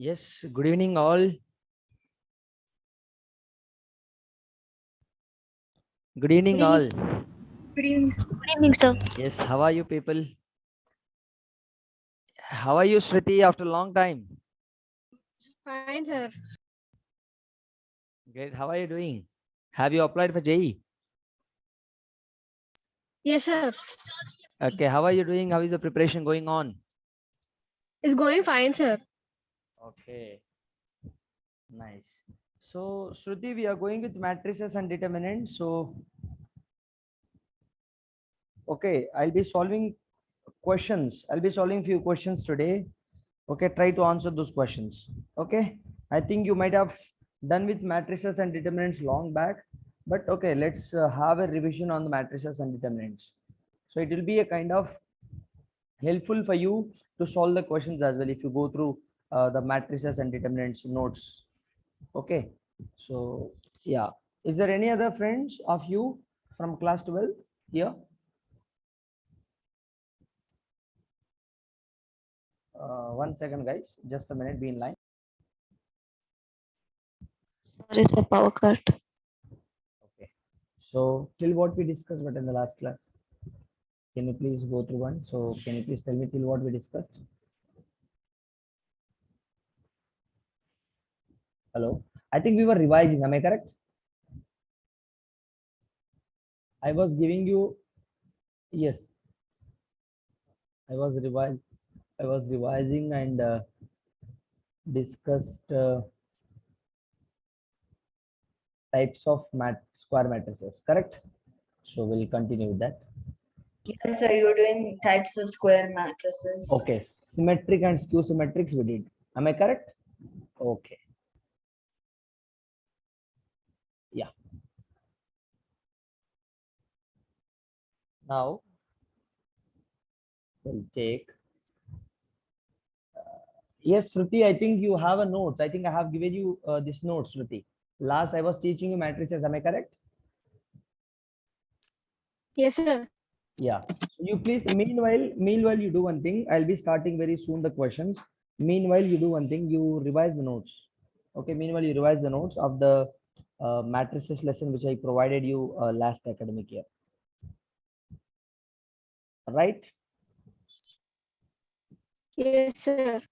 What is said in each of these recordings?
Yes, good evening all. Good evening all. Good evening. Good evening, sir. Yes, how are you people? How are you, Shriti, after a long time? Fine, sir. Great. How are you doing? Have you applied for JEE? Yes, sir. Okay, how are you doing? How is the preparation going on? It's going fine, sir. Okay, nice. So, Shruti, we are going with matrices and determinants. So, okay, I'll be solving questions. I'll be solving few questions today. Okay, try to answer those questions. Okay, I think you might have done with matrices and determinants long back, but okay, let's have a revision on the matrices and determinants. So it will be a kind of helpful for you to solve the questions as well if you go through the matrices and determinants notes. Okay, so yeah, is there any other friends of you from class 12 here? One second, guys, just a minute, be in line. Sorry, sir, power cut. Okay, so till what we discussed, but in the last class, can you please go through one? So can you please tell me till what we discussed? Hello, I think we were revising, am I correct? I was giving you, yes, I was revising and discussed types of square matrices, correct? So we'll continue with that. Yes, sir, you're doing types of square matrices. Okay, symmetric and skew symmetrics we did. Am I correct? Okay. Yeah. Now we'll take. Yes, Shruti, I think you have a notes. I think I have given you this notes, Shruti. Last I was teaching you matrices. Am I correct? Yes, sir. Yeah. You please, meanwhile, you do one thing. I'll be starting very soon the questions. Meanwhile, you do one thing. You revise the notes. Okay. Meanwhile, you revise the notes of the matrices lesson which I provided you last academic year. Right? Yes, sir.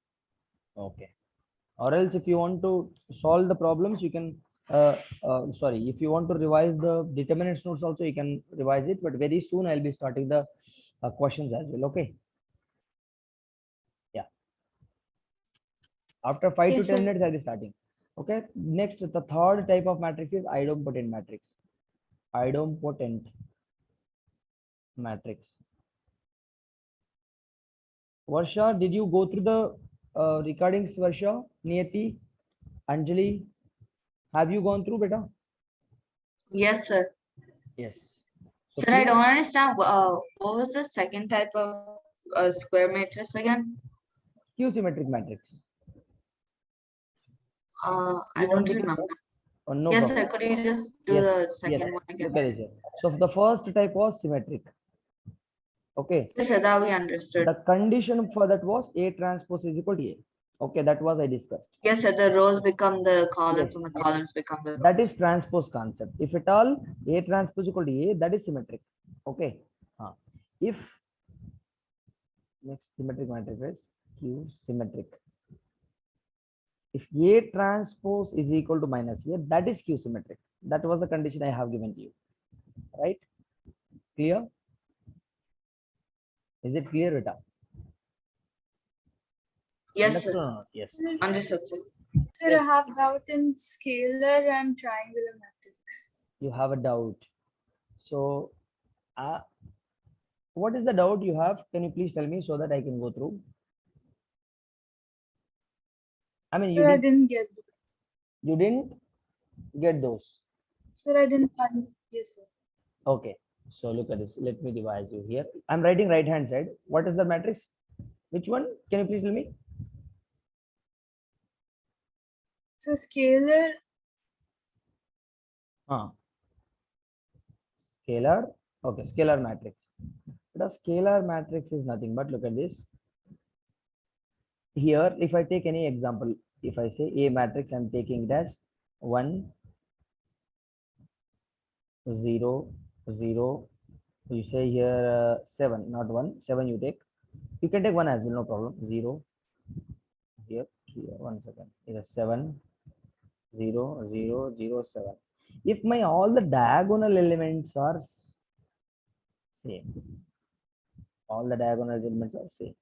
Okay. Or else, if you want to solve the problems, you can. Sorry, if you want to revise the determinants notes also, you can revise it. But very soon, I'll be starting the questions as well. Okay. Yeah. After 5 to Yes, 10 sir. minutes, I'll be starting. Okay. Next, the third type of matrix is idempotent matrix. Idempotent matrix. Varsha, did you go through the recordings, Varsha, Niyati, Anjali? Have you gone through, beta? Yes, sir. Yes. So Sir, I please, don't understand. What was the second type of square matrix again? skew symmetric matrix. I You want don't me to remember. oh, no Yes, problem. sir. Could you just do Yes, the yes. second one again? Look at it here. So the first type was symmetric. Okay. Yes, sir. That we understood. The condition for that was A transpose is equal to A. Okay, that was I discussed. Yes, sir. The rows become the columns Yes, and the yes. columns become the rows. That is transpose concept. If at all A transpose equal to A, that is symmetric. Okay. If next symmetric matrix is Q symmetric. If A transpose is equal to minus A, that is Q symmetric. That was the condition I have given to you. Right? Clear? Is it clear, Rita? Yes, sir. Yes. Understood, sir. Sir, I have doubt in scalar and triangular matrix. You have a doubt. So, what is the doubt you have? Can you please tell me so that I can go through? I mean, Sir, I didn't get that. you didn't get those. Sir, I didn't find. Yes, sir. Okay. So look at this. Let me revise you here. I'm writing right hand side. What is the matrix? Which one? Can you please tell me? So scalar. Scalar. Okay, scalar matrix. The scalar matrix is nothing but look at this. Here, if I take any example, If I say A matrix, I'm taking it as 1, 0, 0. You say here 7, not 1, 7 you take. You can take 1 as well, no problem. 0 here, 1 second. Here 7, 0, 0, 0, 7. If my all the diagonal elements are same, all the diagonal elements are same.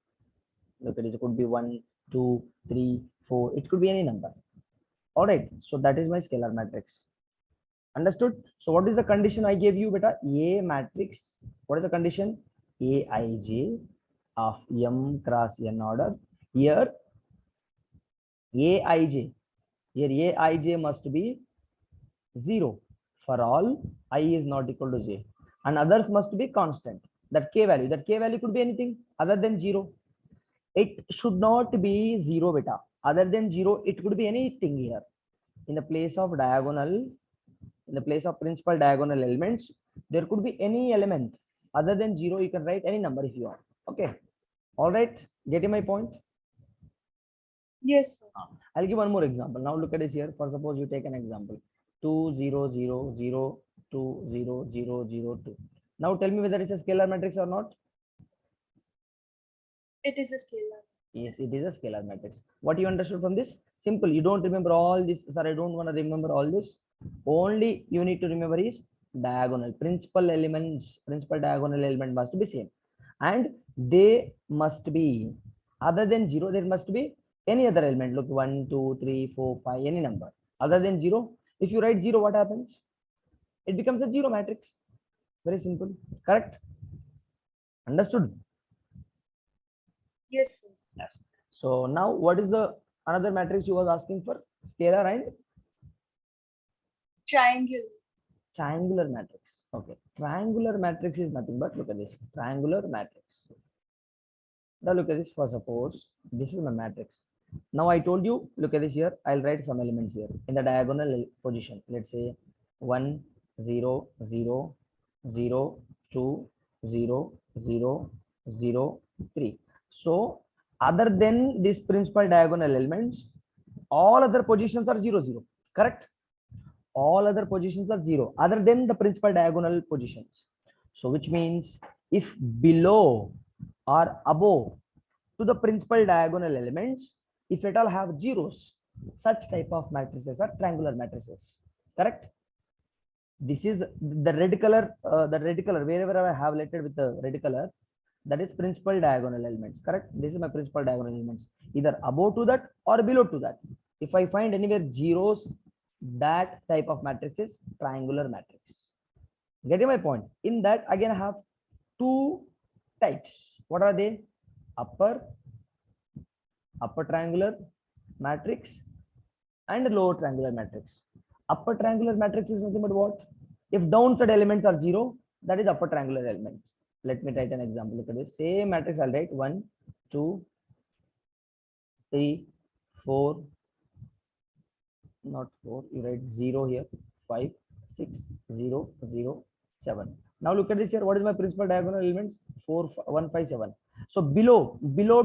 Look at it, it could be 1, 2, 3, 4. It could be any number. All right. So that is my scalar matrix. Understood? So what is the condition I gave you, beta? A matrix. What is the condition? Aij of m cross n order. Here Aij. Here Aij must be 0 for all I is not equal to j, and others must be constant. That k value could be anything other than 0. It should not be 0, beta. Other than 0, it could be anything here. In the place of diagonal, in the place of principal diagonal elements, there could be any element other than 0. You can write any number if you want. Okay. All right. Getting my point? Yes, sir. I'll give one more example. Now look at this here. For suppose you take an example 2, 0, 0, 0, 2, 0, 0, 0, 2. Now tell me whether it's a scalar matrix or not. It is a scalar. Yes, it is a scalar matrix. What you understood from this? Simple. You don't remember all this. Sir, I don't want to remember all this. Only you need to remember is diagonal. Principal elements, principal diagonal element must be same. And they must be, other than 0, there must be any other element. Look, 1, 2, 3, 4, 5, any number. Other than 0, if you write 0, what happens? It becomes a 0 matrix. Very simple. Correct? Understood? Yes, sir. Yes. So now what is the another matrix you was asking for? Scalar and triangular matrix. Okay. Triangular matrix is nothing but, look at this, triangular matrix. Now look at this. For suppose this is my matrix. Now I told you, look at this here. I'll write some elements here in the diagonal position. Let's say 1, 0, 0, 0, 2, 0, 0, 0, 3. So other than these principal diagonal elements, all other positions are 0, 0. Correct? All other positions are 0 other than the principal diagonal positions. So which means if below or above to the principal diagonal elements, if at all have zeros, such type of matrices are triangular matrices. Correct? This is the red color, wherever I have highlighted with the red color, that is principal diagonal elements. Correct? This is my principal diagonal elements, either above to that or below to that. If I find anywhere zeros, that type of matrix is triangular matrix. Getting my point? In that again I have two types. What are they? Upper triangular matrix and lower triangular matrix. Upper triangular matrix is nothing but what? If downside elements are 0, that is upper triangular element. Let me write an example. Look at this. Same matrix I'll write 1, 2, 3, 4, not 4, you write 0 here, 5, 6, 0, 0, 7. Now look at this here. What is my principal diagonal elements? 4, 1, 5, 7. So below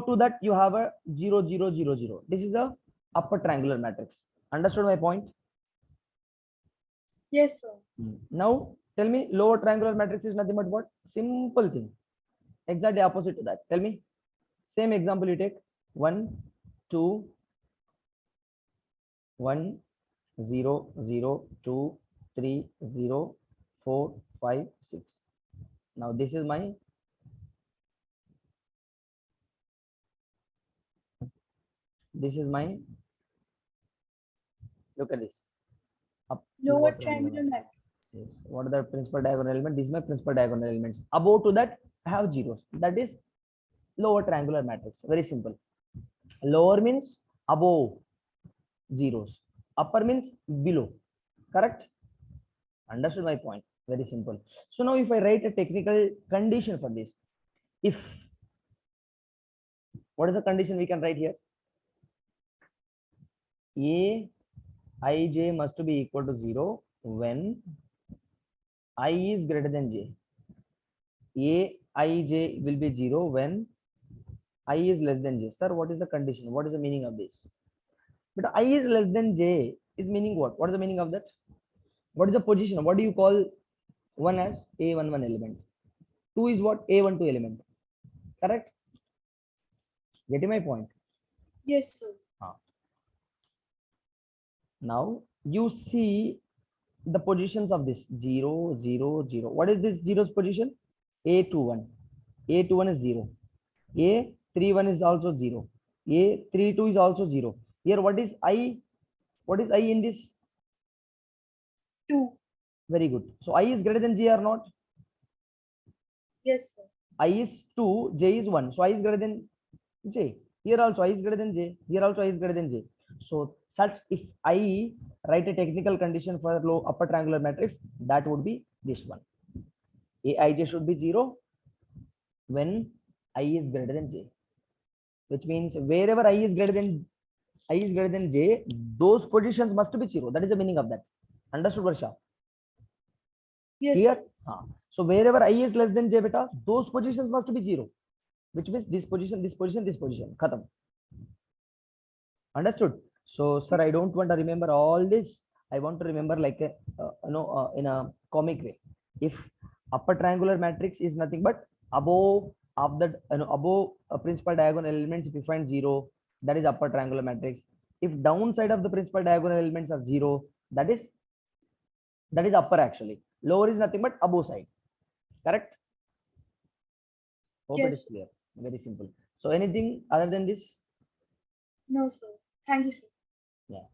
to that you have a 0, 0, 0, 0. This is the upper triangular matrix. Understood my point? Yes, sir. Now tell me, lower triangular matrix is nothing but what? Simple thing. Exactly opposite to that. Tell me. Same example you take 1, 2, 1, 0, 0, 2, 3, 0, 4, 5, 6. Now this is my look at this. Lower triangular matrix. Yes. What are the principal diagonal element? This is my principal diagonal elements. Above to that I have zeros. That is lower triangular matrix. Very simple. Lower means above zeros. Upper means below. Correct? Understood my point? Very simple. So now if I write a technical condition for this, if what is the condition we can write here? Aij must be equal to 0 when I is greater than j. Aij will be 0 when I is less than j. Sir, what is the condition? What is the meaning of this? But I is less than j is meaning what? What is the meaning of that? What is the position? What do you call one as a11 element? 2 is what? a12 element. Correct? Getting my point? Yes, sir. Now you see the positions of this 0, 0, 0. What is this zero's position? A21. A21 is 0. A31 is also 0. A32 is also 0. Here, what is I? What is I in this? 2. Very good. So I is greater than j or not? Yes, sir. I is 2, j is 1. So I is greater than j. Here also I is greater than j. Here also I is greater than j. So such if I write a technical condition for low upper triangular matrix, that would be this one. Aij should be 0 when I is greater than j. Which means wherever I is greater than j, those positions must be 0. That is the meaning of that. Understood, Varsha? Yes, Here, sir. so wherever I is less than j beta, those positions must be 0, which means this position, this position, this position. Khatam. Understood? So, sir, I don't want to remember all this. I want to remember like a, in a comic way. If upper triangular matrix is nothing but above of the above a principal diagonal elements, if you find 0, that is upper triangular matrix. If downside of the principal diagonal elements are 0, that is upper actually. Lower is nothing but above side. Correct? Hope it is Yes. clear. Very simple. So anything other than this? No, sir. Thank you, sir. Yeah.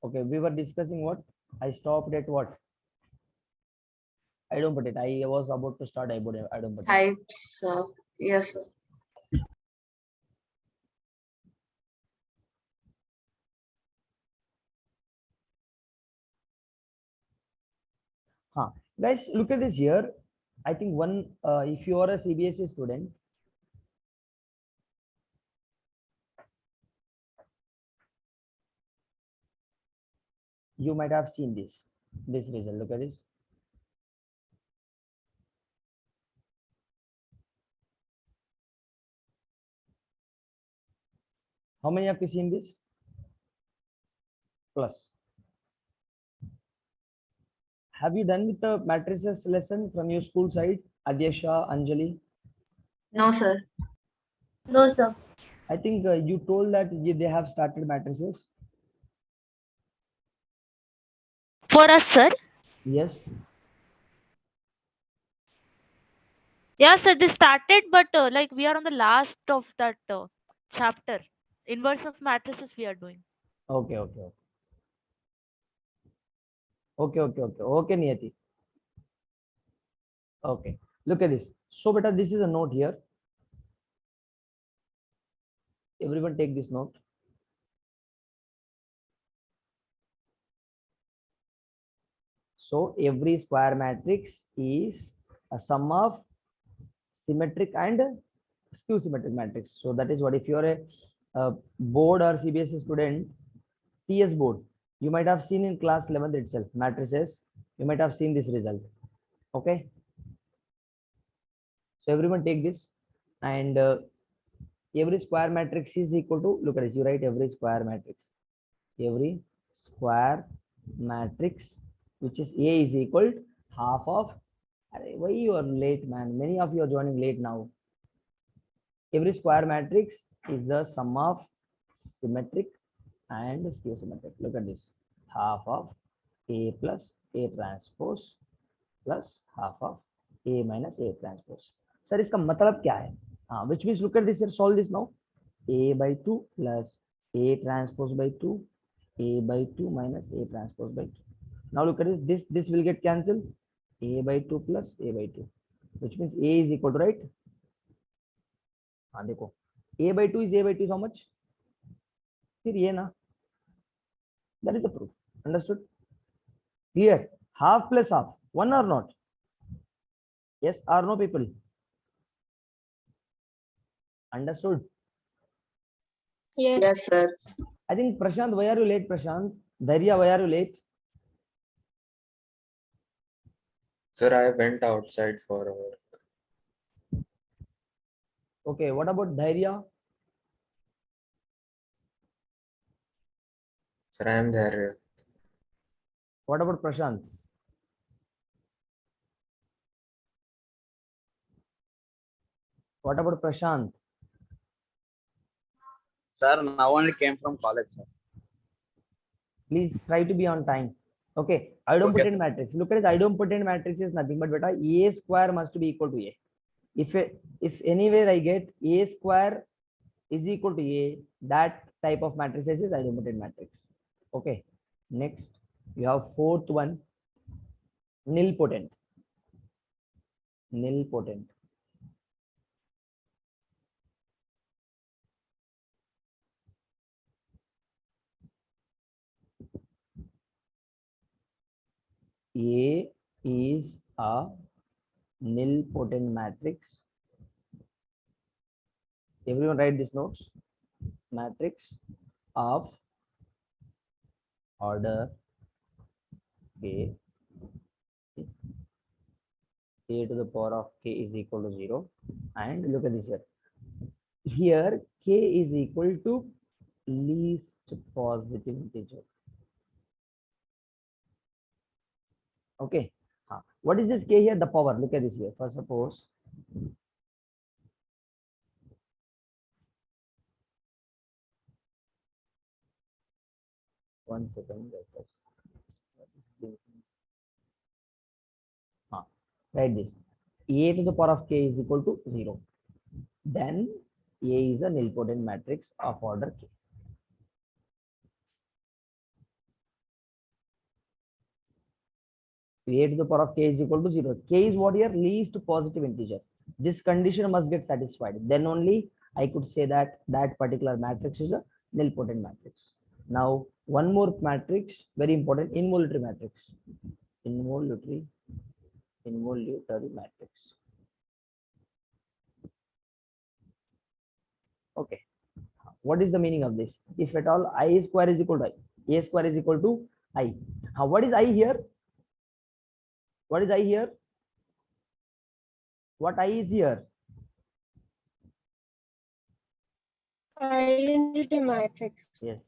Okay, we were discussing what? I stopped at what? I don't put it. I was about to start. I don't put it. Types of, yes, sir. Guys, look at this here. I think one, if you are a CBSE student, you might have seen this result. Look at this. How many have you seen this? Plus. Have you done with the matrices lesson from your school side? Adyasha, Anjali? No, sir. No, sir. I think you told that they have started matrices. For us, sir. Yes. Yeah, sir. They started, but like we are on the last of that chapter. Inverse of matrices we are doing. Okay, okay, okay, Niyati. Okay, look at this. So, beta, this is a note here. Everyone take this note. So, every square matrix is a sum of symmetric and skew symmetric matrix. So, that is what if you are a board or CBSE student, TS board, you might have seen in class 11th itself, matrices, you might have seen this result. Okay. So, everyone take this, and every square matrix is equal to, look at this, you write every square matrix which is A is equal to half of, why you are late, man? Many of you are joining late now. Every square matrix is the sum of symmetric and skew symmetric. Look at this, half of A plus A transpose plus half of A minus A transpose. Sir, इसका मतलब क्या है? Which means look at this here, solve this now. A by 2 plus A transpose by 2, A by 2 minus A transpose by 2. Now look at this, this will get cancelled. A by 2 plus A by 2, which means A is equal to, right? देखो, A by 2 is A by 2 is how much? फिर ये ना, that is the proof. Understood? Clear? Half plus half, one or not? Yes or no, people? Understood? Yes, sir. I think Prashant, why are you late, Prashant? Dharya, why are you late? Sir, I went outside for a work. Okay, what about Dhairya? Sir, I am there. What about Prashant? What about Prashant? Sir, now only came from college, sir. Please try to be on time. Okay, idempotent matrix. Look at this. Idempotent matrix is nothing but beta a square must be equal to a. If anywhere I get a square is equal to a, that type of matrices is idempotent matrix. Okay. Next, you have fourth one, nilpotent. Nilpotent. A is a nilpotent matrix. Everyone write these notes. Matrix of order k. If a to the power of k is equal to 0, and look at this here. Here k is equal to least positive integer. Okay. What is this k here? The power. Look at this here. First, suppose one second. Write this. A to the power of k is equal to 0. Then A is a nilpotent matrix of order k. A to the power of k is equal to 0. K is what here? Least positive integer. This condition must get satisfied. Then only I could say that that particular matrix is a nilpotent matrix. Now, one more matrix, very important, involutory matrix. Involutory matrix. Okay. What is the meaning of this? If at all I square is equal to I, A square is equal to I. What is I here? What is I here? What I is here? Identity matrix. Yes,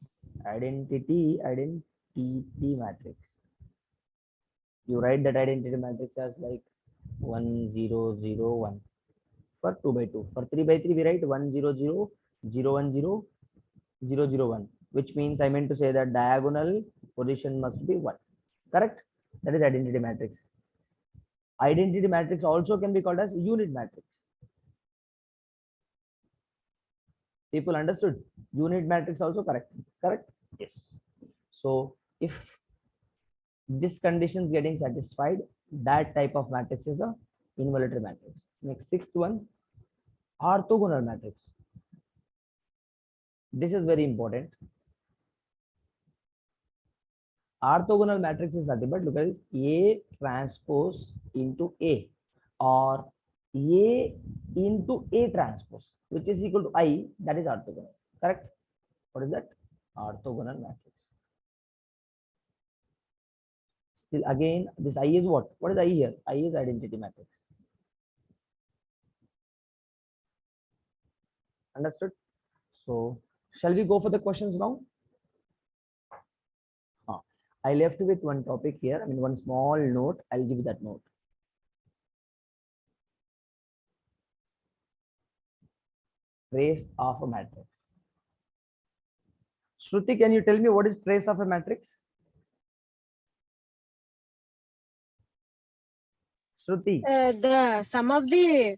identity matrix. You write that identity matrix as like 1 0 0 1 for 2 by 2. For 3 by 3 we write 1 0 0 0 1 0 0 0 1, which means I meant to say that diagonal position must be 1. Correct? That is identity matrix. Identity matrix also can be called as unit matrix. People understood? Unit matrix also correct. Correct? Yes. So if this condition is getting satisfied, that type of matrix is a involutory matrix. Next, sixth one, orthogonal matrix. This is very important. Orthogonal matrix is nothing but, look at this, A transpose into A, or A into A transpose, which is equal to I, that is orthogonal. Correct? What is that? Orthogonal matrix. Still again, this I is what? What is I here? I is identity matrix. Understood? So shall we go for the questions now? I left with one topic here. I mean, one small note. I'll give you that note. Trace of a matrix. Shruti, can you tell me what is trace of a matrix? Shruti. The sum of the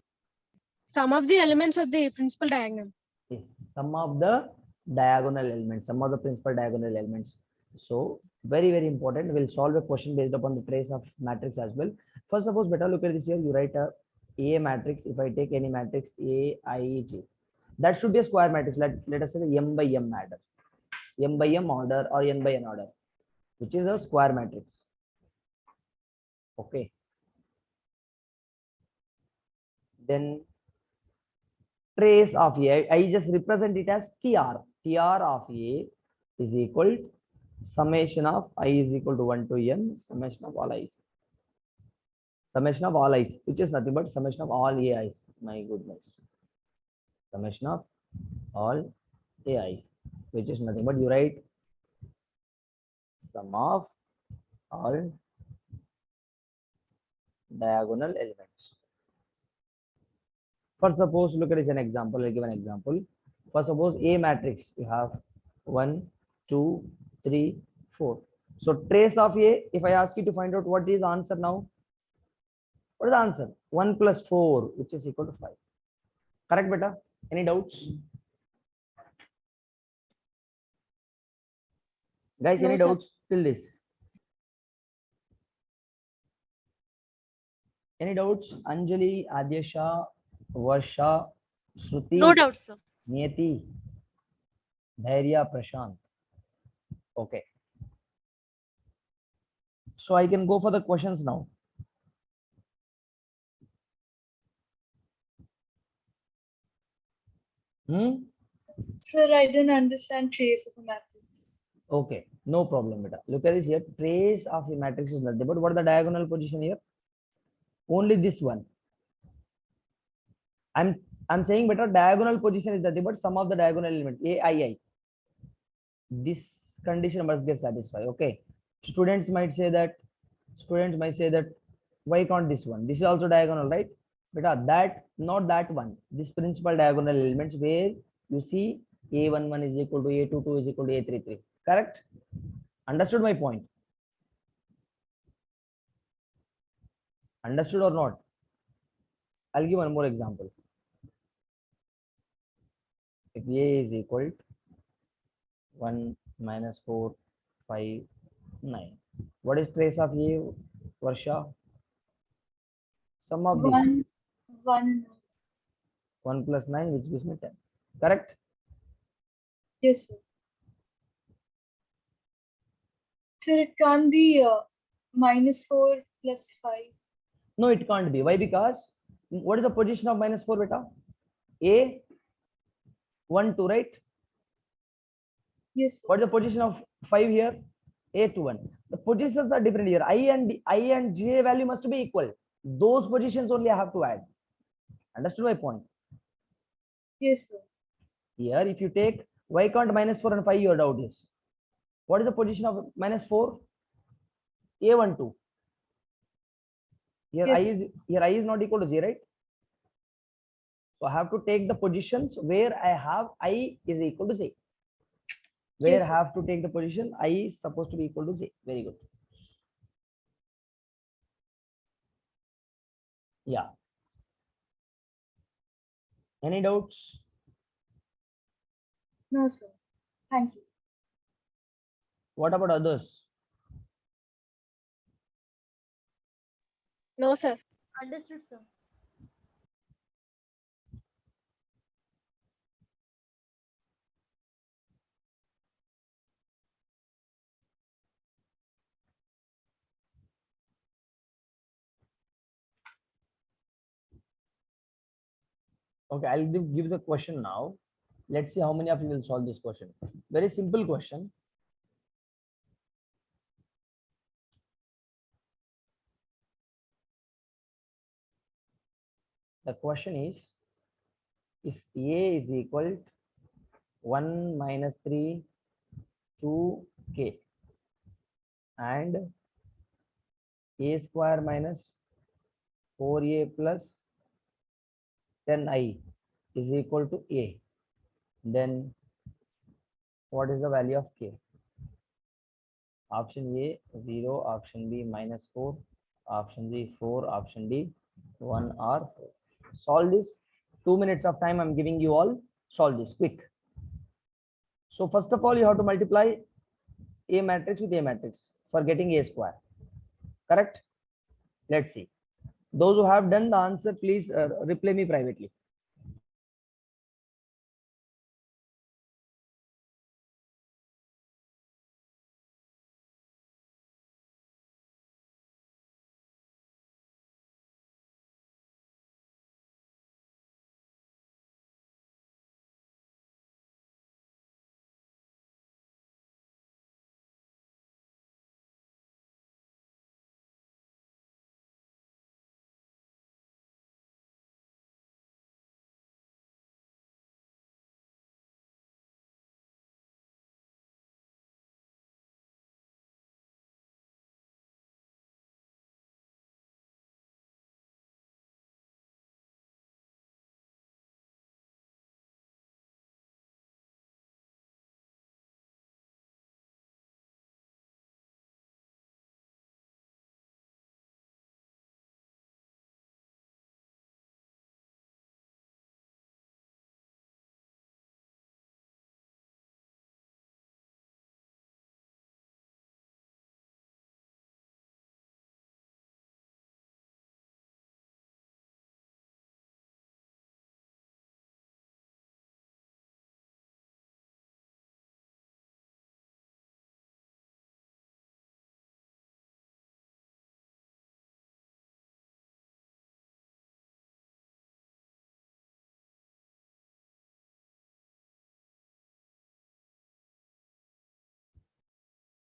elements of the principal diagonal. Yes, sum of the diagonal elements, sum of the principal diagonal elements. So very, very important. We'll solve a question based upon the trace of matrix as well. First, suppose better look at this here. You write a matrix. If I take any matrix A, I, J, that should be a square matrix. Let us say the m by m order, m by m order or n by n order, which is a square matrix. Okay. Then trace of A, I just represent it as TR. TR of A is equal to summation of I is equal to 1 to n, summation of all i's. Summation of all i's, which is nothing but summation of all ai's. My goodness. Summation of all ai's, which is nothing but you write sum of all diagonal elements. For suppose, look at this an example. I'll give an example. For suppose A matrix, you have 1, 2, 3, 4. So trace of A, if I ask you to find out what is the answer now, what is the answer? 1 plus 4, which is equal to 5. Correct, beta? Any doubts? Guys, No, any sir. doubts till this? Any doubts? Anjali, Adyasha, Varsha, Shruti, No doubt, sir. Niyati, Dhairya, Prashant. Okay. So I can go for the questions now. Sir, I didn't understand trace of a matrix. Okay, no problem, beta. Look at this here. Trace of a matrix is nothing but what is the diagonal position here? Only this one. I'm saying better diagonal position is nothing but sum of the diagonal elements aii. This condition must get satisfied. Okay. Students might say that why can't this one? This is also diagonal, right? Beta, that not that one. This principal diagonal elements where you see a11 is equal to a22 is equal to a33. Correct? Understood my point? Understood or not? I'll give one more example. If a is equal to 1 minus 4, 5, 9. What is trace of a, Varsha? Sum of this. 1. 1 plus 9, which gives me 10. Correct? Yes, sir. Sir, it can't be minus 4 plus 5. No, it can't be. Why? Because what is the position of minus 4, beta? A 1, 2, right? Yes, sir. What is the position of 5 here? A to 1. The positions are different here. I and j value must be equal. Those positions only I have to add. Understood my point? Yes, sir. Here, if you take, why can't minus 4 and 5, your doubt is. What is the position of minus 4? A1, 2. Here, Yes. I is not equal to 0, right? So I have to take the positions where I have I is equal to j. Where Yes, I sir. have to take the position I is supposed to be equal to j. Very good. Yeah. Any doubts? No, sir. Thank you. What about others? No, sir. Understood, sir. Okay, I'll give the question now. Let's see how many of you will solve this question. Very simple question. The question is, if A is equal to 1 minus 3 2k and a square minus 4a plus 10i is equal to a, then what is the value of k? Option A 0, option B minus 4, option C 4, option D 1 or 4. Solve this. 2 minutes of time I'm giving you all. Solve this quick. So first of all, you have to multiply a matrix with a matrix for getting a square. Correct? Let's see. Those who have done the answer, please reply me privately.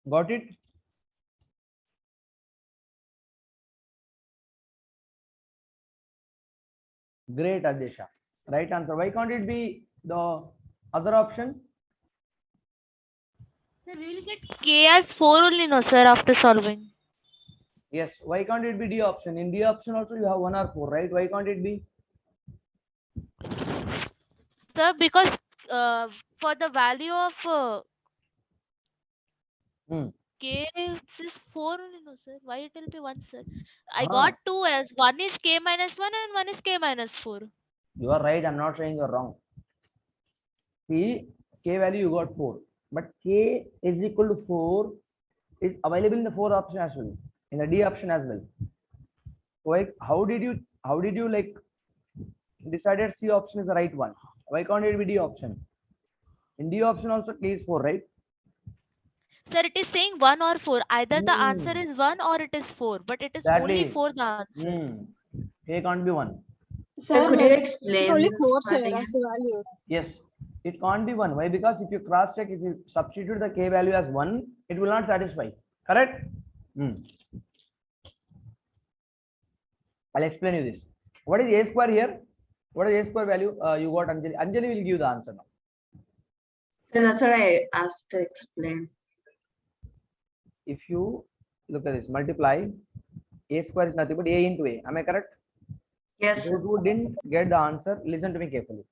Got it? Great, Adesha. Right answer. Why can't it be the other option? Sir, we will get K as 4 only, no, sir, after solving. Yes. Why can't it be D option? In D option also you have 1 or 4, right? Why can't it be? Sir, because for the value of Hmm. K is 4 only, no, sir. Why it will be 1, sir? I Ah, got 2 as 1 is K minus 1 and 1 is K minus 4. you are right. I'm not saying you're wrong. See, K value you got 4, but K is equal to 4 is available in the 4 option as well, in the D option as well. Like, how did you like decided C option is the right one? Why can't it be D option? In D option also K is 4, right? Sir, it is saying 1 or 4. Either the answer Hmm. is 1 or it is 4, but it is only Exactly. 4 the answer. K can't be 1. Sir, could you it's explain only this 4, part sir, again? as the value. Yes, it can't be 1. Why? Because if you cross check, if you substitute the K value as 1, it will not satisfy. Correct? I'll explain you this. What is A square here? What is A square value? You got Anjali. Anjali will give the answer now. So that's what I asked to explain. If you look at this, multiply A square is nothing but A into A. Am I correct? Yes, sir. Those who didn't get the answer, listen to me carefully.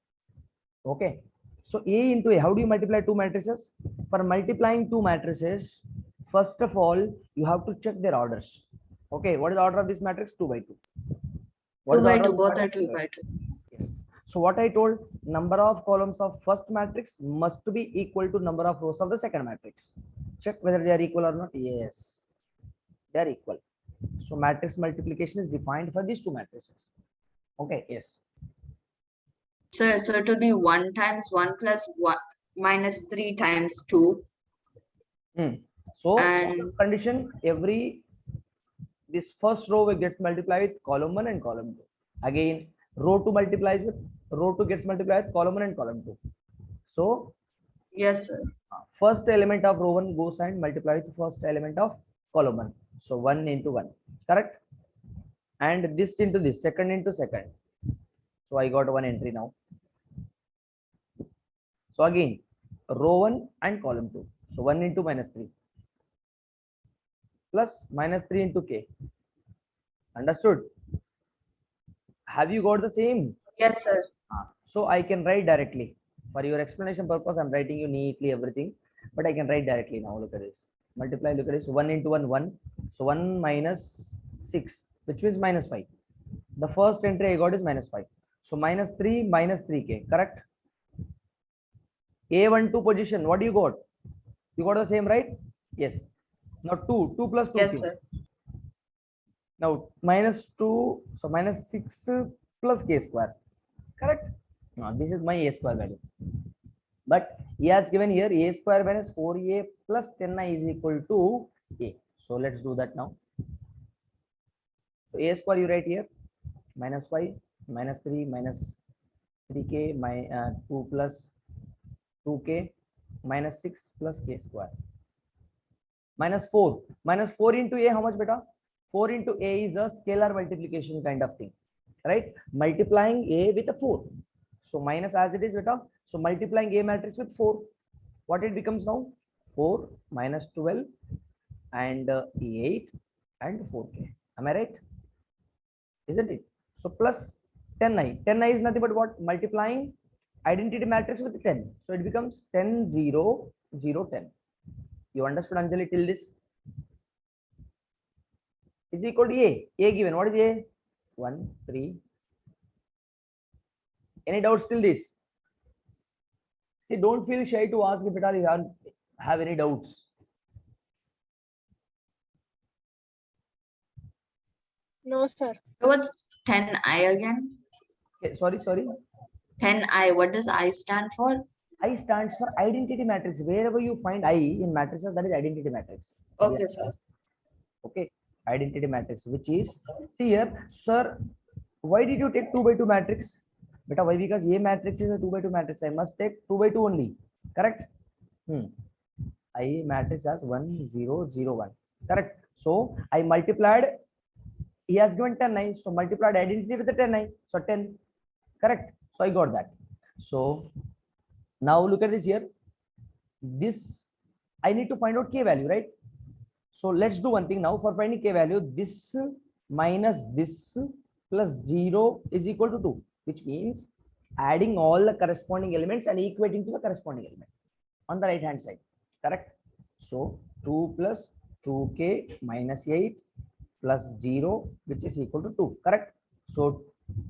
Okay. So A into A, how do you multiply two matrices? For multiplying two matrices, first of all, you have to check their orders. Okay. What is the order of this matrix? 2 by 2. What 2 is the by order 2, of this both are matrix? 2 by 2. Yes. So what I told, number of columns of first matrix must be equal to number of rows of the second matrix. Check whether they are equal or not. Yes, they are equal. So matrix multiplication is defined for these two matrices. Okay. Yes. Sir, so it will be 1 times 1 plus 1 minus 3 times 2. So And condition, this first row will get multiplied with column 1 and column 2. Again, row 2 multiplies with row 2 gets multiplied with column 1 and column 2. So yes, sir. first element of row 1 goes and multiply with first element of column 1. So 1 into 1. Correct? And this into this, second into second. So I got one entry now. So again, row 1 and column 2. So 1 into minus 3 plus minus 3 into K. Understood? Have you got the same? Yes, sir. So I can write directly. For your explanation purpose, I'm writing you neatly everything, but I can write directly now. Look at this. Multiply, look at this. 1 into 1, 1. So 1 minus 6, which means minus 5. The first entry I got is minus 5. So minus 3 minus 3K, correct? A12 position, what do you got? You got the same, right? Yes. Now 2 plus 2. Yes, sir. Now minus 2, so minus 6 plus K square, correct? Now this is my A square value. But he has given here A square minus 4A plus 10I is equal to A. So let's do that now. So A square you write here, minus 5, minus 3, minus 3K, 2 plus 2K, minus 6 plus K square. Minus 4. Minus 4 into A, how much beta? 4 into A is a scalar multiplication kind of thing, right? Multiplying A with a 4. So minus as it is beta. So multiplying A matrix with 4. What it becomes now? 4 minus 12 and 8 and 4K. Am I right? Isn't it? So plus 10I. 10I is nothing but what? Multiplying identity matrix with 10. So it becomes 10, 0, 0, 10. You understood, Anjali, till this? Is equal to A. A given. What is A? 1, 3. Any doubts till this? See, don't feel shy to ask if at all you have any doubts. No, sir. What's 10I again? Okay, sorry. 10I, what does I stand for? I stands for identity matrix. Wherever you find I in matrices, that is identity matrix. Okay, Yes. sir. Okay, identity matrix, which is, see here, sir, why did you take 2 by 2 matrix? Beta, why? Because A matrix is a 2 by 2 matrix. I must take 2 by 2 only. Correct? I matrix as 1 0 0 1. Correct. So I multiplied. He has given 10 so multiplied identity with the 10 so 10. Correct. So I got that. So now look at this here. This I need to find out k value, right? So let's do one thing now. For finding k value, this minus this plus 0 is equal to 2, which means adding all the corresponding elements and equating to the corresponding element on the right hand side. Correct. So 2 plus 2k minus 8 plus 0, which is equal to 2. Correct. So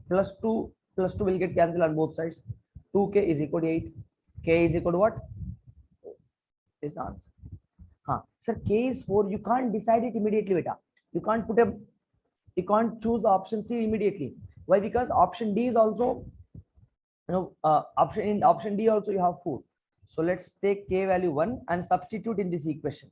plus 2 will get cancelled on both sides. 2k is equal to 8. K is equal to what? This answer. Sir, k is 4. You can't decide it immediately, beta. You can't choose the option C immediately. Why? Because option D is also, option D also you have 4. So let's take k value 1 and substitute in this equation.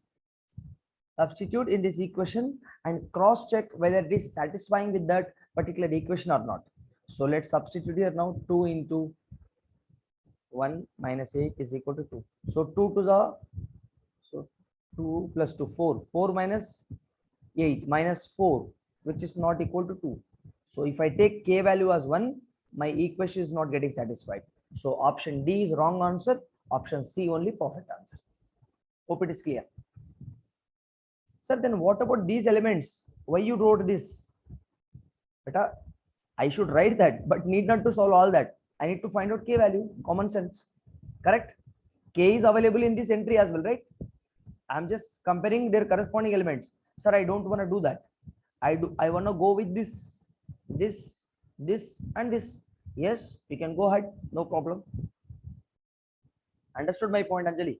Substitute in this equation and cross check whether it is satisfying with that particular equation or not. So let's substitute here now. 2 into 1 minus 8 is equal to 2. So 2 to the 2 plus 2 4. 4 minus 8 minus 4, which is not equal to 2. So if I take k value as 1, my equation is not getting satisfied. So option D is wrong answer. Option C only perfect answer. Hope it is clear. Sir, then what about these elements? Why you wrote this? Beta, I should write that, but need not to solve all that. I need to find out k value. Common sense. Correct? K is available in this entry as well, right? I'm just comparing their corresponding elements. Sir, I don't want to do that. I want to go with this, and this. Yes, you can go ahead. No problem. Understood my point, Anjali?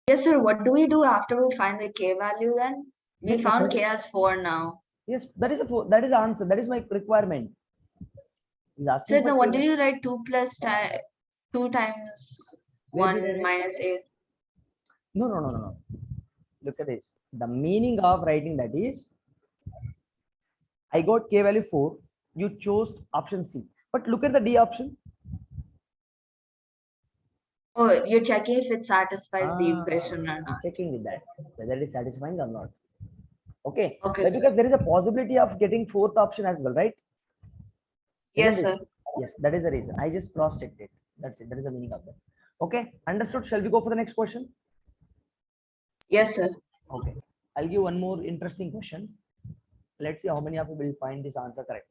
Yes, sir. What do we do after we find the k value then? We Yes, found sir. k as 4 now. Yes, that is the answer. That is my requirement. He's asking So for then what k did you write? 2 plus 2 times Where did I 1 write? minus 8. No. Look at this. The meaning of writing that is, I got k value 4. You chose option C. But look at the D option. Oh, you're checking if it satisfies the Ah, equation or I'm not. checking with that, whether it is satisfying or not. Okay. Okay, Why? sir. Because there is a possibility of getting fourth option as well, right? Yes, Isn't sir. it? Yes, that is the reason. I just cross-checked it. That's it. That is the meaning of that. Okay. Understood. Shall we go for the next question? Yes, sir. Okay. I'll give one more interesting question. Let's see how many of you will find this answer correct.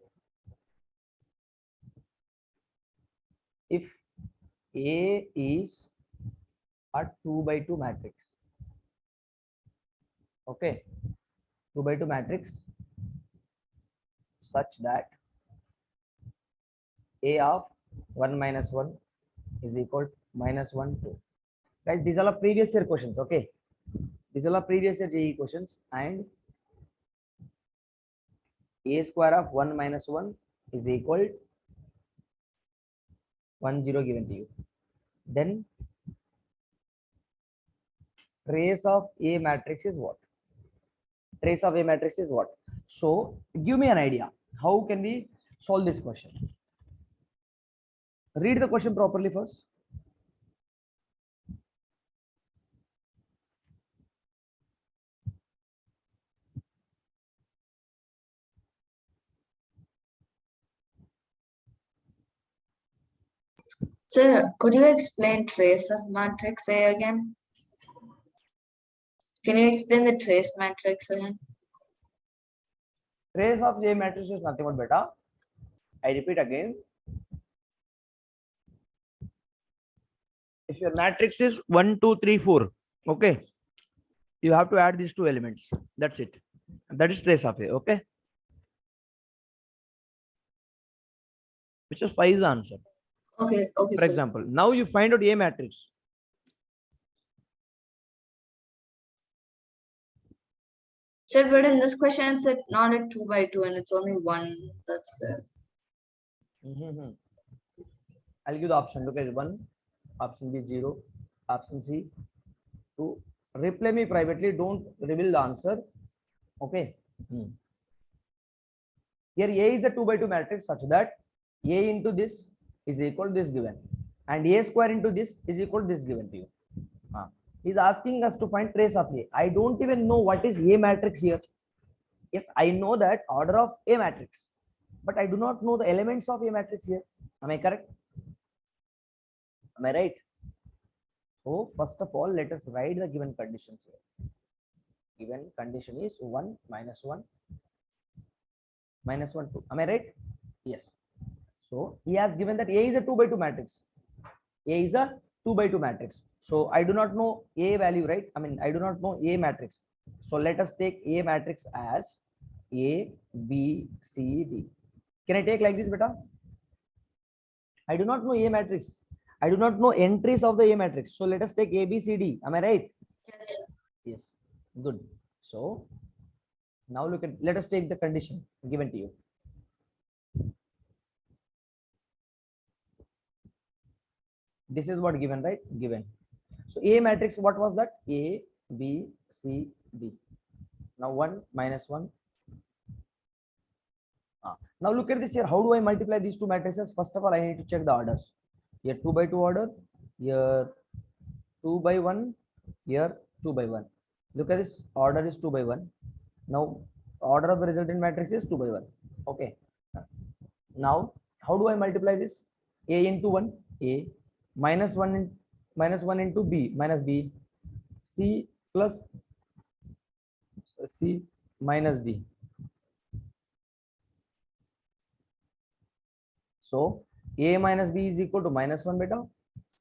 If A is a 2 by 2 matrix, okay, 2 by 2 matrix such that A of 1 minus 1 is equal to minus 1 2. Guys, these are previous year questions. Okay, these are previous year JEE questions, and A square of 1 minus 1 is equal to 1 0 given to you. Then trace of A matrix is what? Trace of A matrix is what? So give me an idea. How can we solve this question? Read the question properly first. Sir, could you explain trace of matrix A again? Can you explain the trace matrix again? Trace of A matrix is nothing but beta. I repeat again. If your matrix is 1 2 3 4, okay, you have to add these two elements. That's it. That is trace of A. Okay, which is 5 is the answer. Okay, For sir. example, now you find out A matrix. Sir, but in this question, it's not a 2 by 2 and it's only 1. That's it. I'll give the option. Look at 1, option B 0, option C 2. Reply me privately. Don't reveal the answer. Okay. Here A is a 2 by 2 matrix such that A into this is equal to this given, and A square into this is equal to this given to you. He's asking us to find trace of A. I don't even know what is A matrix here. Yes, I know that order of A matrix, but I do not know the elements of A matrix here. Am I correct? Am I right? So first of all, let us write the given conditions here. Given condition is 1 minus 1 minus 1 2. Am I right? Yes. So he has given that A is a 2 by 2 matrix. A is a 2 by 2 matrix. So I do not know A value, right? I mean, I do not know A matrix. So let us take A matrix as A, B, C, D. Can I take like this, beta? I do not know A matrix. I do not know entries of the A matrix. So let us take A, B, C, D. Am I right? Yes. Yes. Good. So now look at, let us take the condition given to you. This is what given, right? Given. So A matrix, what was that? A, B, C, D. Now 1 minus 1. Now look at this here. How do I multiply these two matrices? First of all, I need to check the orders. Here 2 by 2 order. Here 2 by 1. Here 2 by 1. Look at this. Order is 2 by 1. Now order of the resultant matrix is 2 by 1. Okay. Now how do I multiply this? A into 1. A minus 1 in, minus 1 into B minus B. C plus C minus D. So A minus B is equal to minus 1 beta.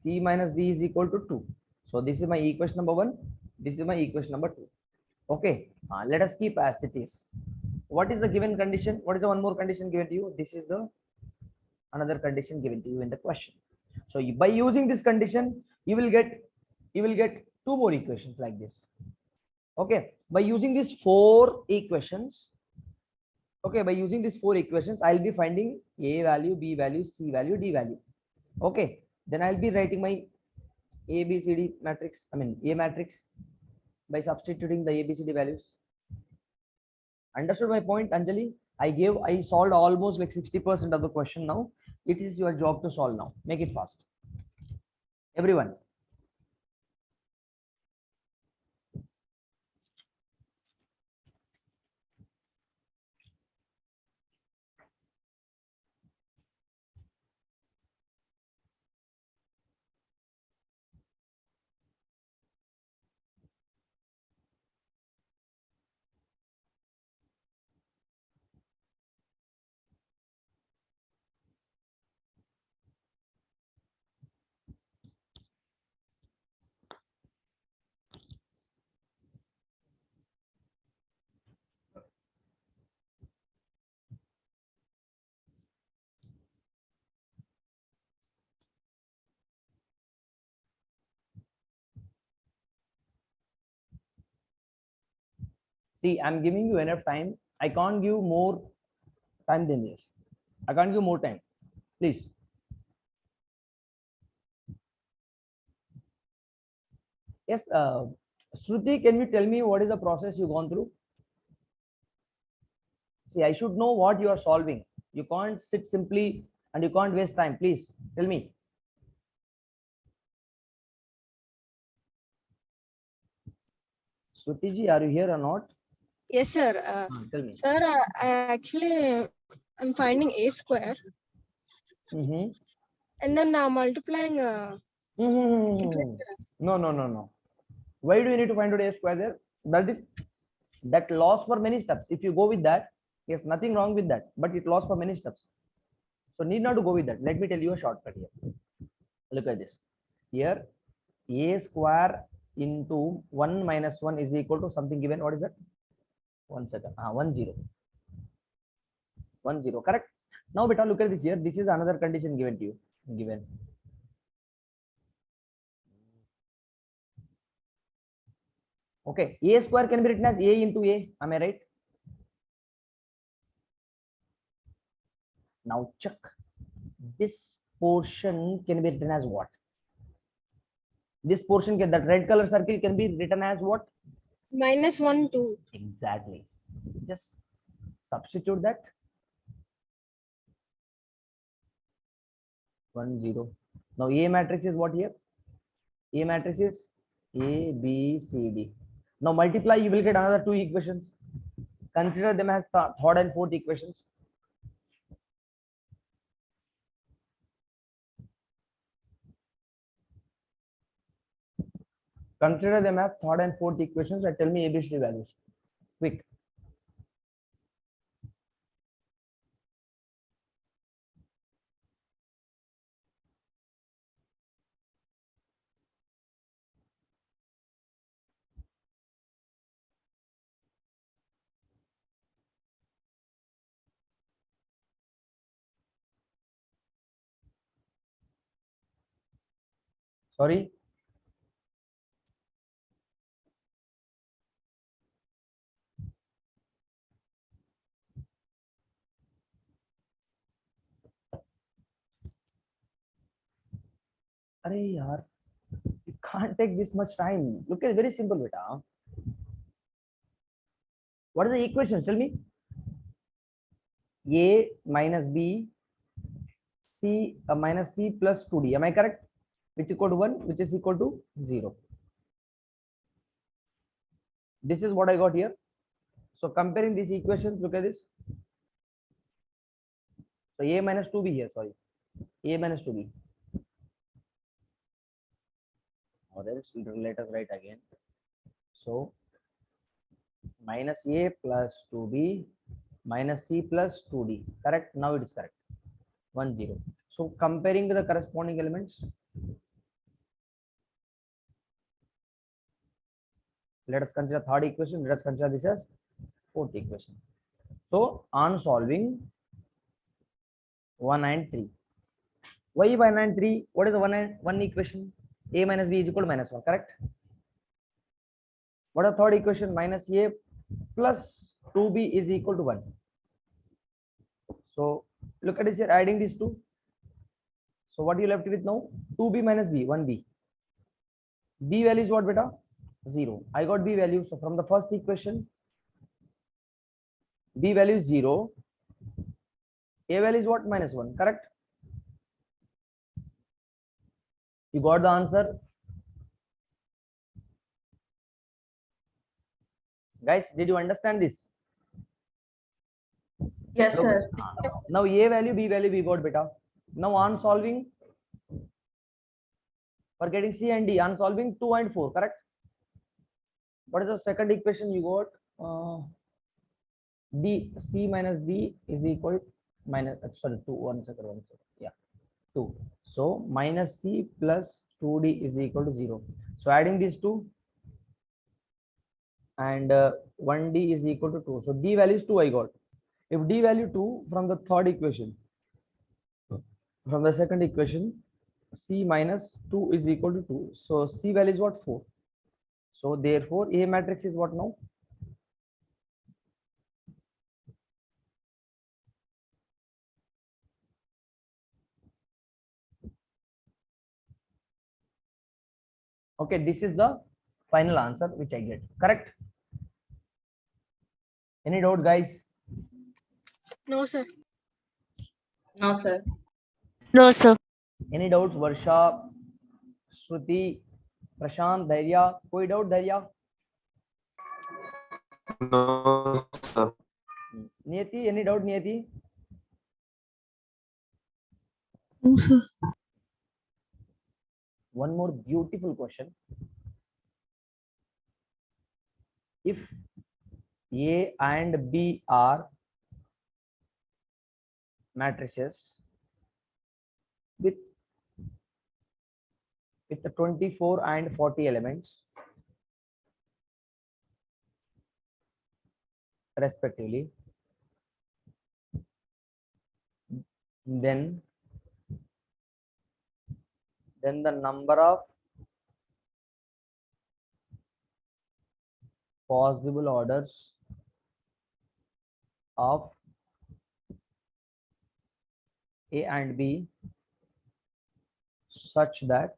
C minus D is equal to 2. So this is my equation number 1. This is my equation number 2. Okay. Let us keep as it is. What is the given condition? What is the one more condition given to you? This is the another condition given to you in the question. So by using this condition, you will get two more equations like this. Okay. By using these 4 equations, okay, by using these 4 equations, I'll be finding A value, B value, C value, D value. Okay. Then I'll be writing my A, B, C, D matrix. I mean A matrix by substituting the A, B, C, D values. Understood my point, Anjali? I solved almost like 60% of the question now. It is your job to solve now. Make it fast. Everyone. See, I'm giving you enough time. I can't give more time than this. I can't give more time. Please. Yes, Shruti, can you tell me what is the process you've gone through? See, I should know what you are solving. You can't sit simply and you can't waste time. Please tell me. Shruti ji, are you here or not? Yes, sir. Tell me. Sir, I actually I'm finding A square and then multiplying. No. Why do you need to find out A square there? That loss for many steps. If you go with that, yes, nothing wrong with that, but it lost for many steps. So need not to go with that. Let me tell you a shortcut here. Look at this. Here, A square into 1 minus 1 is equal to something given. What is that? 1 second. 1 0. 1 0. Correct. Now, beta, look at this here. This is another condition given to you. Given. Okay. A square can be written as A into A. Am I right? Now check. This portion can be written as what? This portion, that red color circle can be written as what? Minus 1 2. Exactly. Just substitute that. 1 0. Now A matrix is what here? A matrix is A, B, C, D. Now multiply, you will get another two equations. Consider them as third and fourth equations. Consider them as third and fourth equations and tell me ABCD values. Quick. Sorry. Arey yaar, you can't take this much time. Look at very simple, beta. What are the equations? Tell me. A minus B, C minus C plus 2D. Am I correct? Which equal to 1, which is equal to 0. This is what I got here. So comparing these equations, look at this. So A minus 2B here, sorry. A minus 2B. Or else let us write again. So minus A plus 2B minus C plus 2D. Correct? Now it is correct. 1, 0. So comparing the corresponding elements, let us consider third equation. Let us consider this as fourth equation. So on solving 1 and 3. Why 1 and 3? What is the 1 equation? A minus B is equal to minus 1. Correct? What is the third equation? Minus A plus 2B is equal to 1. So look at this here, adding these two. So what you left with now? 2B minus B, 1B. B value is what, beta? 0. I got B value. So from the first equation, B value is 0. A value is what? Minus 1. Correct? You got the answer? Guys, did you understand this? Yes, sir. Now A value, B value we got, beta. Now on solving, for getting C and D, on solving 2 and 4, correct? What is the second equation you got? D, C minus D is equal minus, sorry, 2, 1 second, yeah, 2. So minus C plus 2D is equal to 0. So adding these two, and 1D is equal to 2. So D value is 2 I got. If D value 2 from the third equation, from the second equation, C minus 2 is equal to 2. So C value is what? 4. So therefore A matrix is what now? Okay, this is the final answer which I get. Correct? Any doubt, guys? No, sir. No, sir. No, sir. Any doubts? Varsha, Shruti, Prashant, Dhairya? Koi doubt, Dhairya? No, sir. Niyati, any doubt, Niyati? No, sir. One more beautiful question. If A and B are matrices with the 24 and 40 elements respectively, then the number of possible orders of A and B such that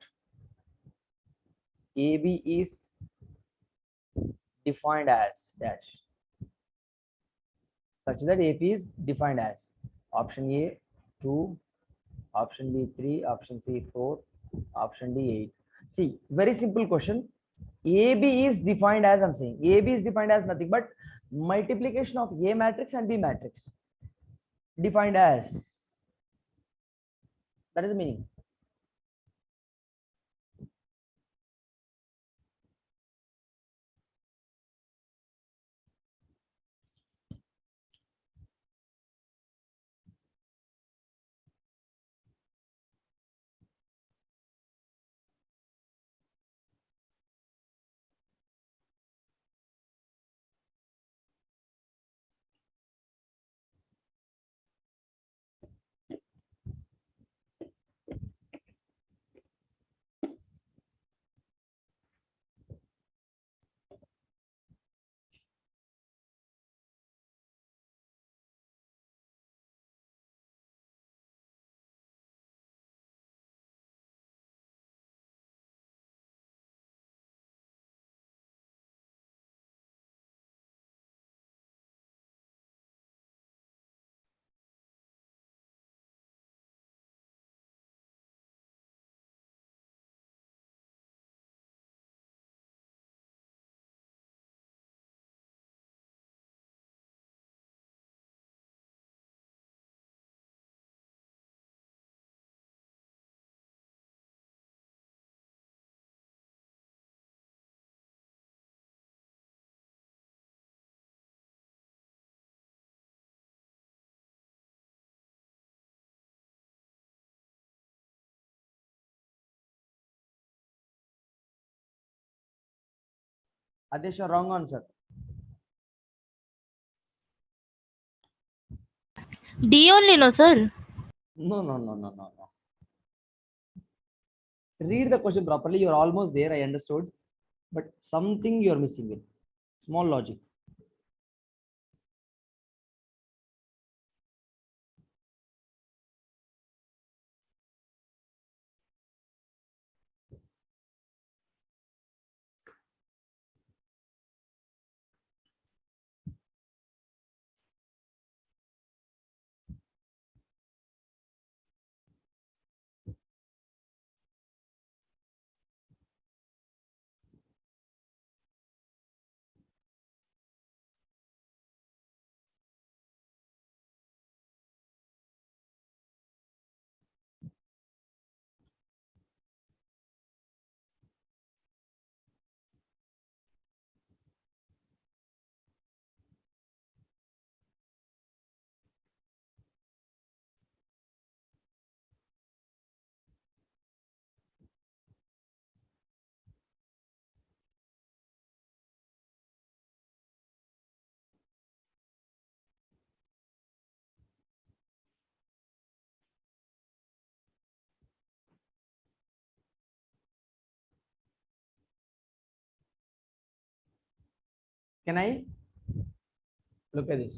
AB is defined as dash, such that AP is defined as option A 2, option B 3, option C 4, option D 8. See, very simple question. AB is defined as, I'm saying, AB is defined as nothing but multiplication of A matrix and B matrix. Defined as. That is the meaning. Adesh, wrong answer. D only, no, sir. No, no, no, no, no, no. Read the question properly. You're almost there. I understood. But something you're missing with. Small logic. Can I look at this?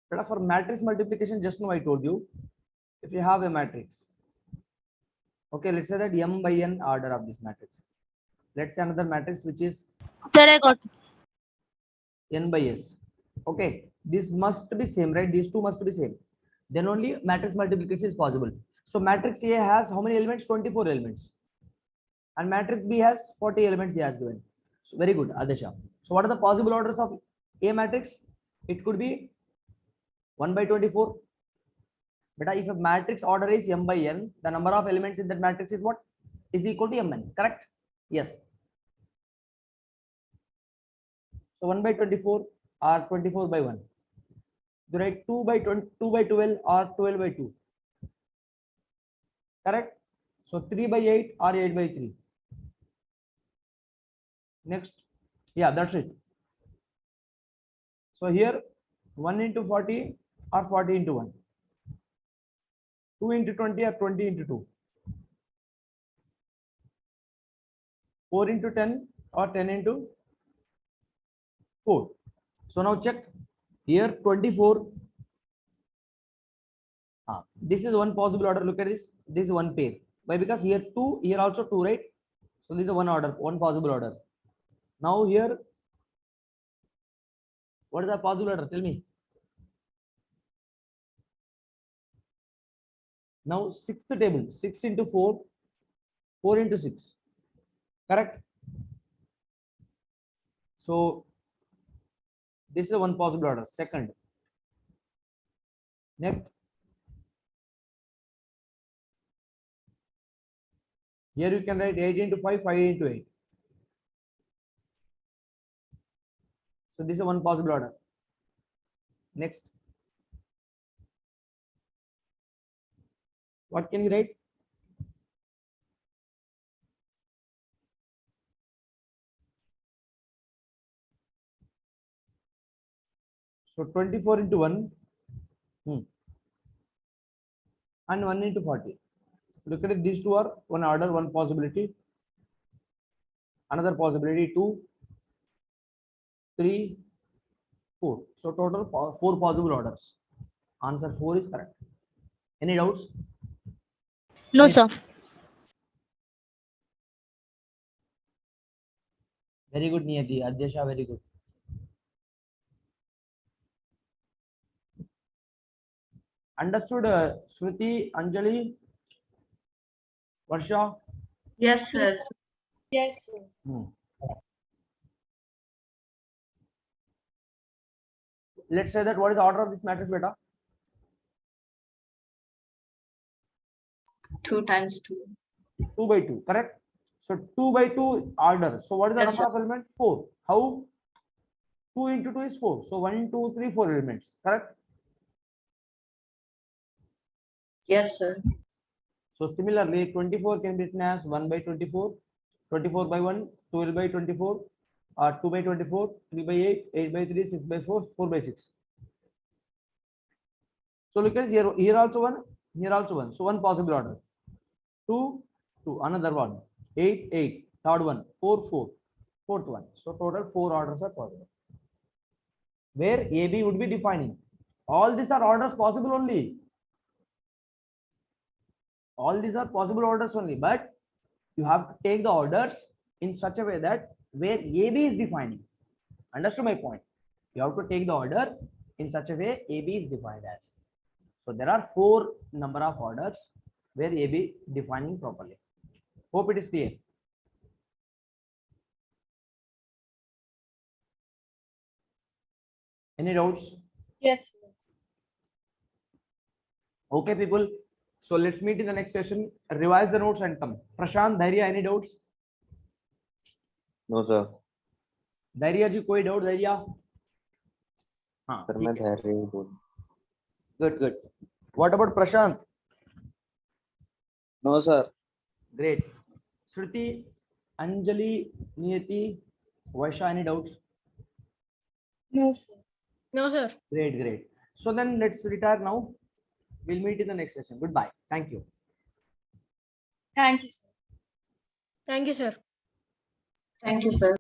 But for matrix multiplication, just now I told you, if you have a matrix, okay, let's say that m by n order of this matrix. Let's say another matrix which is Sir, I got. n by s. Okay, this must be same, right? These two must be same. Then only matrix multiplication is possible. So matrix A has how many elements? 24 elements. And matrix B has 40 elements he has given. So very good, Adesha. So what are the possible orders of A matrix? It could be 1 by 24. But if a matrix order is m by n, the number of elements in that matrix is what? Is equal to mn, correct? Yes. So 1 by 24 or 24 by 1. You write 2 by 20, 2 by 12 or 12 by 2. Correct? So 3 by 8 or 8 by 3. Next. Yeah, that's it. So here 1 into 40 or 40 into 1. 2 into 20 or 20 into 2. 4 into 10 or 10 into 4. So now check here 24. This is one possible order. Look at this. This is one pair. Why? Because here 2, here also 2, right? So this is one order, one possible order. Now here, what is the possible order? Tell me. Now sixth table, 6 into 4, 4 into 6. Correct? So this is one possible order. Second. Next. Here you can write 8 into 5, 5 into 8. So this is one possible order. Next. What can you write? So 24 into 1 and 1 into 40. Look at it, these two are one order, one possibility. Another possibility 2, 3, 4. So total 4 possible orders. Answer 4 is correct. Any doubts? No, Next. sir. Very good, Niyati. Adhyasha, very good. Understood, Shruti, Anjali, Varsha? Yes, sir. Yes, sir. Let's say that what is the order of this matrix, beta? 2 times 2. 2 by 2, correct? So 2 by 2 order. So what is the Yes, number of elements? 4. How? 2 into 2 is 4. So 1, 2, 3, 4 elements, correct? Yes, sir. So similarly, 24 can be written as 1 by 24, 24 by 1, 12 by 24, 2 by 24, 3 by 8, 8 by 3, 6 by 4, 4 by 6. So look at here also 1, here also 1. So one possible order. 2, 2, another one. 8, 8, third one. 4, 4, fourth one. So total 4 orders are possible. Where AB would be defining. All these are orders possible only. All these are possible orders only, but you have to take the orders in such a way that where AB is defining. Understood my point? You have to take the order in such a way AB is defined as. So there are 4 number of orders where AB defining properly. Hope it is clear. Any doubts? Yes, sir. Okay, people. So let's meet in the next session. Revise the notes and come. Prashant, Dhairya, any doubts? No, sir. Dhairya ji, koi doubt, Dhairya? हाँ, Sir, ठीक मैं है. धैर्य ही बोल. Good, good. What about Prashant? No, sir. Great. Shruti, Anjali, Niyati, Vaisha, any doubts? No, sir. No, sir. Great, great. So then let's retire now. We'll meet in the next session. Goodbye. Thank you. Thank you, sir. Thank you, sir. Thank you, sir.